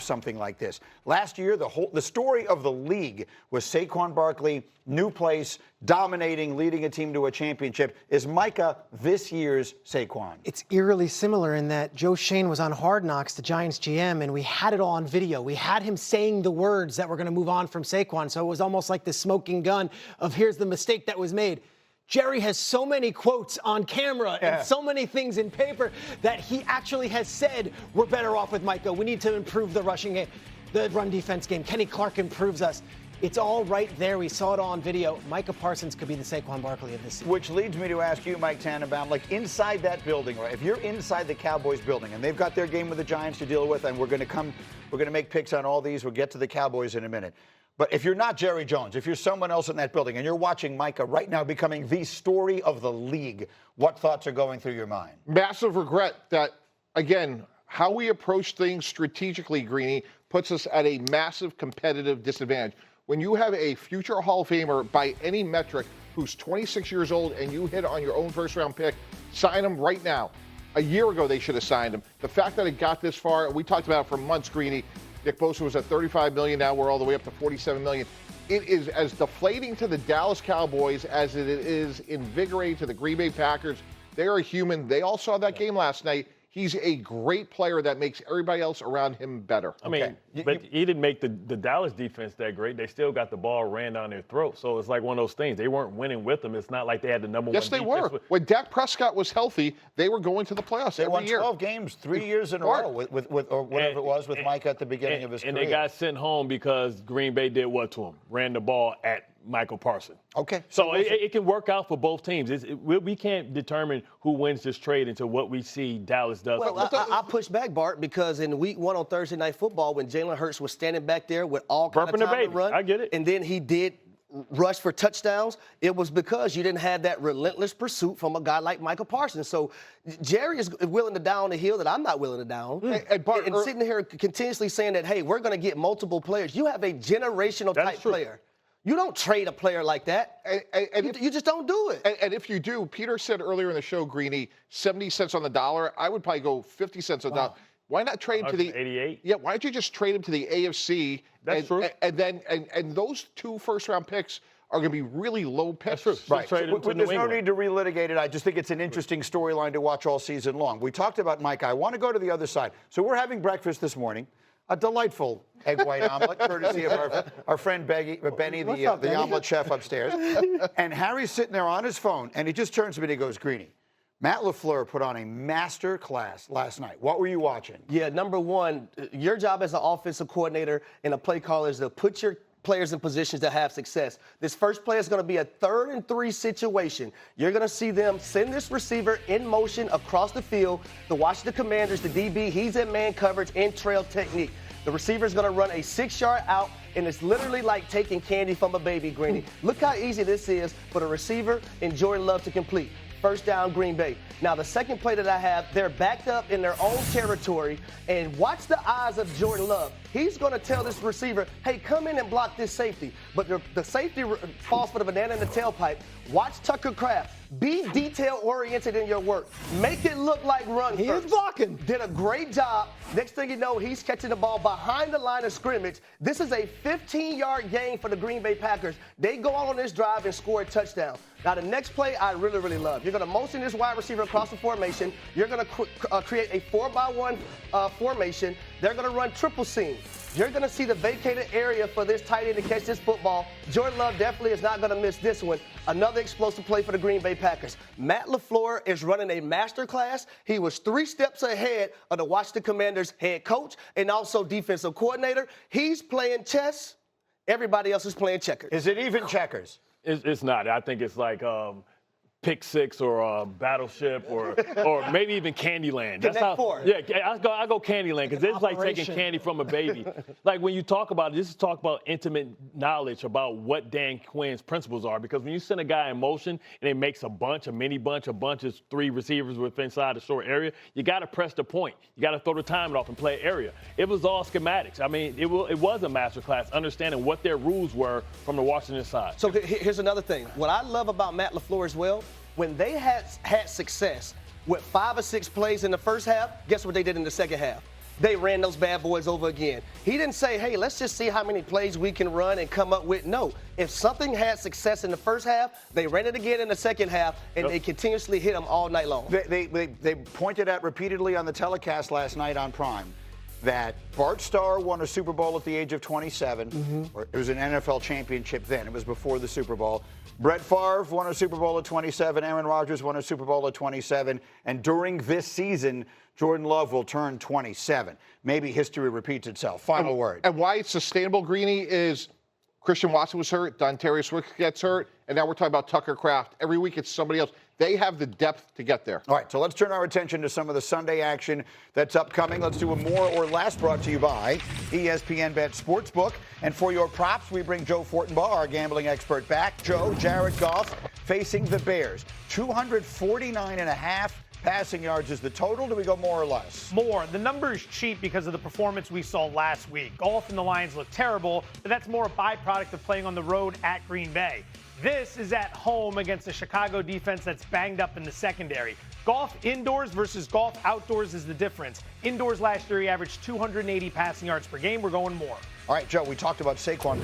something like this. Last year, the story of the league was Saquon Barkley, new place, dominating, leading a team to a championship. Is Micah this year's Saquon? It's eerily similar in that Joe Shane was on Hard Knocks, the Giants GM, and we had it all on video. We had him saying the words that were going to move on from Saquon, so it was almost like the smoking gun of here's the mistake that was made. Jerry has so many quotes on camera and so many things in paper that he actually has said we're better off with Micah. We need to improve the rushing game, the run defense game. Kenny Clark improves us. It's all right there. We saw it all on video. Micah Parsons could be the Saquon Barkley of this season. Which leads me to ask you, Mike Tannenbaum, like inside that building, right? If you're inside the Cowboys building and they've got their game with the Giants to deal with, and we're going to make picks on all these. We'll get to the Cowboys in a minute. But if you're not Jerry Jones, if you're someone else in that building and you're watching Micah right now becoming the story of the league, what thoughts are going through your mind? Massive regret that, again, how we approach things strategically, Greeny, puts us at a massive competitive disadvantage. When you have a future Hall of Famer by any metric who's 26 years old and you hit on your own first-round pick, sign him right now. A year ago, they should have signed him. The fact that it got this far, we talked about it for months, Greeny. Nick Bosa was at $35 million. Now we're all the way up to $47 million. It is as deflating to the Dallas Cowboys as it is invigorating to the Green Bay Packers. They are human. They all saw that game last night. He's a great player that makes everybody else around him better. I mean, but he didn't make the Dallas defense that great. They still got the ball ran down their throat. So it's like one of those things. They weren't winning with them. It's not like they had the number one defense. Yes, they were. When Dak Prescott was healthy, they were going to the playoffs every year. They won 12 games 3 years in a row with or whatever it was with Micah at the beginning of his career. And they got sent home because Green Bay did what to him? Ran the ball at Michael Parsons. Okay. So it can work out for both teams. We can't determine who wins this trade until what we see Dallas does. Well, I push back, Bart, because in week 1 on Thursday Night Football, when Jalen Hurts was standing back there with all kind of time to run, I get it. And then he did rush for touchdowns, it was because you didn't have that relentless pursuit from a guy like Micah Parsons. So Jerry is willing to down the hill that I'm not willing to down. And sitting here continuously saying that, hey, we're going to get multiple players. You have a generational type player. You don't trade a player like that. You just don't do it. And if you do, Peter said earlier in the show, Greeny, 70 cents on the dollar. I would probably go 50 cents on the dollar. Why not trade him to the 88? Yeah, why don't you just trade him to the AFC? That's true. And those 2 first-round picks are going to be really low picks. That's true. Right. There's no need to relitigate it. I just think it's an interesting storyline to watch all season long. We talked about Micah. I want to go to the other side. So we're having breakfast this morning. A delightful egg white omelet, courtesy of our friend Benny, the omelet chef upstairs. And Harry's sitting there on his phone, and he just turns to me and he goes, Greeny, Matt LaFleur put on a master class last night. What were you watching? Yeah, number one, your job as an offensive coordinator and a play caller is to put your players in positions that have success. This first play is going to be a 3rd and 3 situation. You're going to see them send this receiver in motion across the field to watch the Commanders, the DB. He's in man coverage and trail technique. The receiver is going to run a 6-yard out, and it's literally like taking candy from a baby, Greeny. Look how easy this is for the receiver and Jordan Love to complete. First down, Green Bay. Now, the second play that I have, they're backed up in their own territory, and watch the eyes of Jordan Love. He's going to tell this receiver, hey, come in and block this safety. But the safety falls for the banana in the tailpipe. Watch Tucker Kraft. Be detail-oriented in your work. Make it look like run He first. is blocking. Did a great job. Next thing you know, he's catching the ball behind the line of scrimmage. This is a 15-yard gain for the Green Bay Packers. They go out on this drive and score a touchdown. Now, the next play I really, really love. You're going to motion this wide receiver across the formation. You're going to create a 4-by-1 formation. They're going to run triple seam. You're going to see the vacated area for this tight end to catch this football. Jordan Love definitely is not going to miss this one. Another explosive play for the Green Bay Packers. Matt LaFleur is running a master class. He was 3 steps ahead of the Washington Commanders head coach and also defensive coordinator. He's playing chess. Everybody else is playing checkers. Is it even checkers? It's not. I think it's like Pick Six or Battleship or maybe even Candyland. That's how. Yeah, I go Candyland because it's like taking candy from a baby. Like when you talk about it, this is talk about intimate knowledge about what Dan Quinn's principles are. Because when you send a guy in motion and it makes a mini bunch, a bunch is 3 receivers within inside the short area, you got to press the point. You got to throw the timing off and play area. It was all schematics. I mean, it was a master class understanding what their rules were from the Washington side. So here's another thing. What I love about Matt LaFleur as well, when they had success with 5 or 6 plays in the first half, guess what they did in the second half? they ran those bad boys over again. He didn't say, hey, let's just see how many plays we can run and come up with. No. If something had success in the first half, they ran it again in the second half, and they continuously hit them all night long. They pointed out repeatedly on the telecast last night on Prime that Bart Starr won a Super Bowl at the age of 27. Or it was an NFL championship then. It was before the Super Bowl. Brett Favre won a Super Bowl at 27. Aaron Rodgers won a Super Bowl at 27. And during this season, Jordan Love will turn 27. Maybe history repeats itself. Final word. And why it's sustainable, Greeny, is Christian Watson was hurt, Dontarius Swift gets hurt, and now we're talking about Tucker Kraft. Every week it's somebody else. They have the depth to get there. All right, so let's turn our attention to some of the Sunday action that's upcoming. Let's do a more or less, brought to you by ESPN Bet Sportsbook. And for your props, we bring Joe Fortenbaugh, our gambling expert, back. Joe, Jared Goff facing the Bears. 249.5 passing yards is the total. Do we go more or less? More. The number is cheap because of the performance we saw last week. Goff and the Lions look terrible, but that's more a byproduct of playing on the road at Green Bay. This is at home against a Chicago defense that's banged up in the secondary. Goff indoors versus Goff outdoors is the difference. Indoors last year, he averaged 280 passing yards per game. We're going more. All right, Joe, we talked about Saquon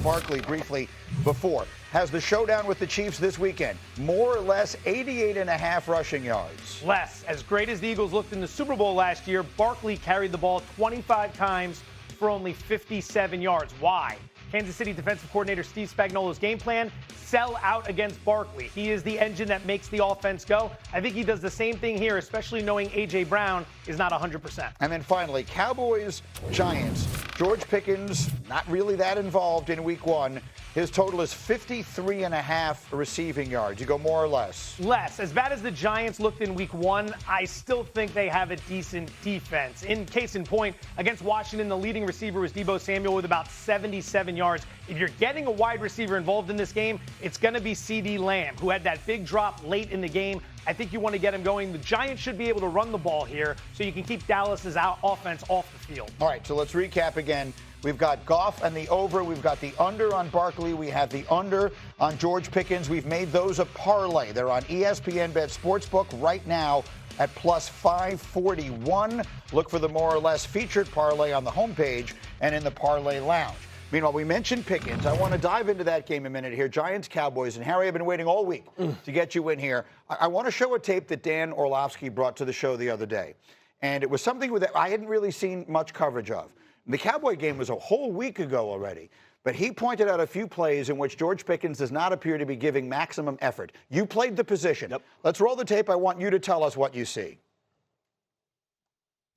Barkley briefly before. Has the showdown with the Chiefs this weekend more or less 88.5 rushing yards? Less. As great as the Eagles looked in the Super Bowl last year, Barkley carried the ball 25 times for only 57 yards. Why? Kansas City defensive coordinator Steve Spagnuolo's game plan, sell out against Barkley. He is the engine that makes the offense go. I think he does the same thing here, especially knowing A.J. Brown is not 100%. And then finally, Cowboys, Giants. George Pickens, not really that involved in week one. His total is 53.5 receiving yards. You go more or less? Less. As bad as the Giants looked in week one, I still think they have a decent defense. In case in point, against Washington, the leading receiver was Deebo Samuel with about 77 yards. If you're getting a wide receiver involved in this game, it's going to be CeeDee Lamb, who had that big drop late in the game. I think you want to get him going. The Giants should be able to run the ball here so you can keep Dallas's offense off the field. All right, so let's recap again. We've got Goff and the over. We've got the under on Barkley. We have the under on George Pickens. We've made those a parlay. They're on ESPN Bet Sportsbook right now at plus 541. Look for the more or less featured parlay on the homepage and in the parlay lounge. Meanwhile, we mentioned Pickens. I want to dive into that game a minute here. Giants, Cowboys. And Harry, I've been waiting all week to get you in here. I want to show a tape that Dan Orlovsky brought to the show the other day. And it was something that I hadn't really seen much coverage of. The Cowboy game was a whole week ago already. But he pointed out a few plays in which George Pickens does not appear to be giving maximum effort. You played the position. Yep. Let's roll the tape. I want you to tell us what you see.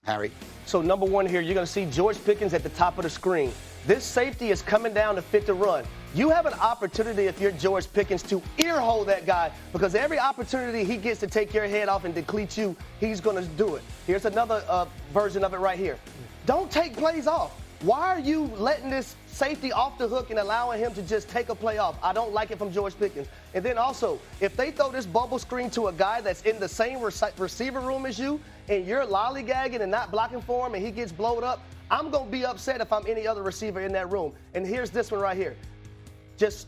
Harry. So number one here, you're going to see George Pickens at the top of the screen. This safety is coming down to fit the run. You have an opportunity, if you're George Pickens, to earhole that guy, because every opportunity he gets to take your head off and deplete you, he's going to do it. Here's another version of it right here. Don't take plays off. Why are you letting this safety off the hook and allowing him to just take a play off? I don't like it from George Pickens. And then also, if they throw this bubble screen to a guy that's in the same receiver room as you, and you're lollygagging and not blocking for him, and he gets blowed up, I'm going to be upset if I'm any other receiver in that room. And here's this one right here. Just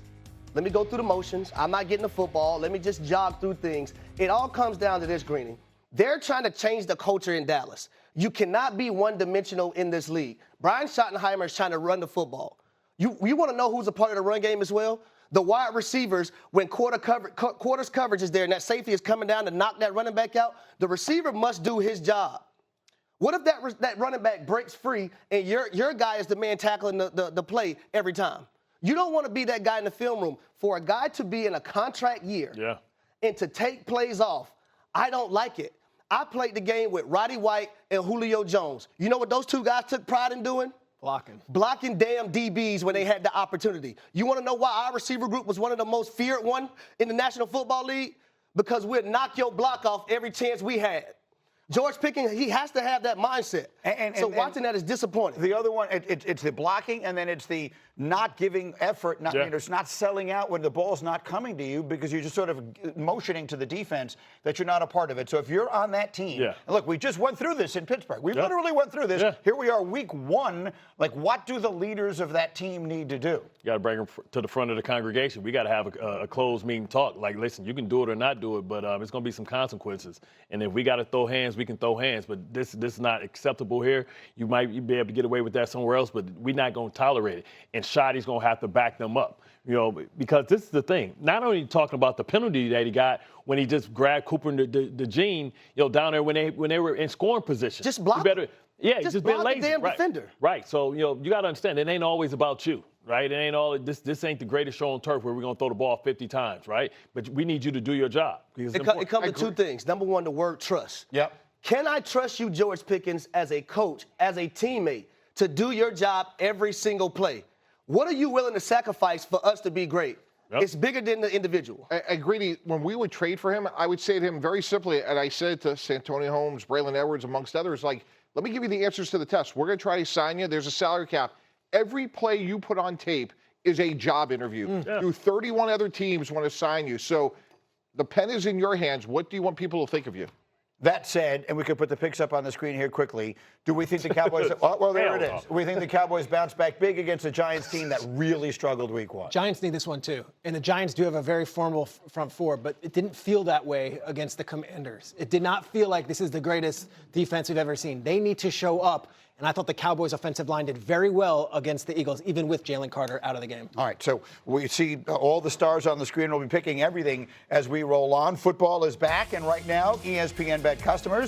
let me go through the motions. I'm not getting the football. Let me just jog through things. It all comes down to this, Greeny. They're trying to change the culture in Dallas. You cannot be one-dimensional in this league. Brian Schottenheimer is trying to run the football. You want to know who's a part of the run game as well? The wide receivers, when quarters coverage is there and that safety is coming down to knock that running back out, the receiver must do his job. What if that running back breaks free and your guy is the man tackling the play every time? You don't want to be that guy in the film room. For a guy to be in a contract year and to take plays off, I don't like it. I played the game with Roddy White and Julio Jones. You know what those two guys took pride in doing? Blocking damn DBs when they had the opportunity. You want to know why our receiver group was one of the most feared one in the National Football League? Because we'd knock your block off every chance we had. George Pickens, he has to have that mindset. So watching that is disappointing. The other one, it's the blocking, and then it's the not giving effort. It's not selling out when the ball's not coming to you because you're just sort of motioning to the defense that you're not a part of it. So if you're on that team, and look, we just went through this in Pittsburgh. We literally went through this. Here we are, week one. Like, what do the leaders of that team need to do? You got to bring them to the front of the congregation. We got to have a closed meeting talk. Like, listen, you can do it or not do it, but it's going to be some consequences. And if we got to throw hands, we can throw hands, but this is not acceptable here. You might be able to get away with that somewhere else, but we're not going to tolerate it. And Shoddy's going to have to back them up, because this is the thing. Not only talking about the penalty that he got when he just grabbed Cooper and the Gene, down there when they were in scoring position. Just block. Yeah, just been lazy. The damn right. defender. Right. So, you got to understand, it ain't always about you, right? It ain't all this ain't the greatest show on turf where we're going to throw the ball 50 times, right? But we need you to do your job. It comes to two things. Number one, the word trust. Yep. Can I trust you, George Pickens, as a coach, as a teammate, to do your job every single play? What are you willing to sacrifice for us to be great? Yep. It's bigger than the individual. And Greedy, when we would trade for him, I would say to him very simply, and I said it to Santonio Holmes, Braylon Edwards, amongst others, like, let me give you the answers to the test. We're going to try to sign you. There's a salary cap. Every play you put on tape is a job interview. Yeah. 31 other teams want to sign you. So the pen is in your hands. What do you want people to think of you? That said, and we could put the picks up on the screen here quickly, do we think the Cowboys – well, there it is. We think the Cowboys bounce back big against a Giants team that really struggled week 1. Giants need this one too. And the Giants do have a very formidable front four, but it didn't feel that way against the Commanders. It did not feel like this is the greatest defense we've ever seen. They need to show up. And I thought the Cowboys' offensive line did very well against the Eagles, even with Jalen Carter out of the game. All right, so we see all the stars on the screen. We'll be picking everything as we roll on. Football is back, and right now, ESPN Bet customers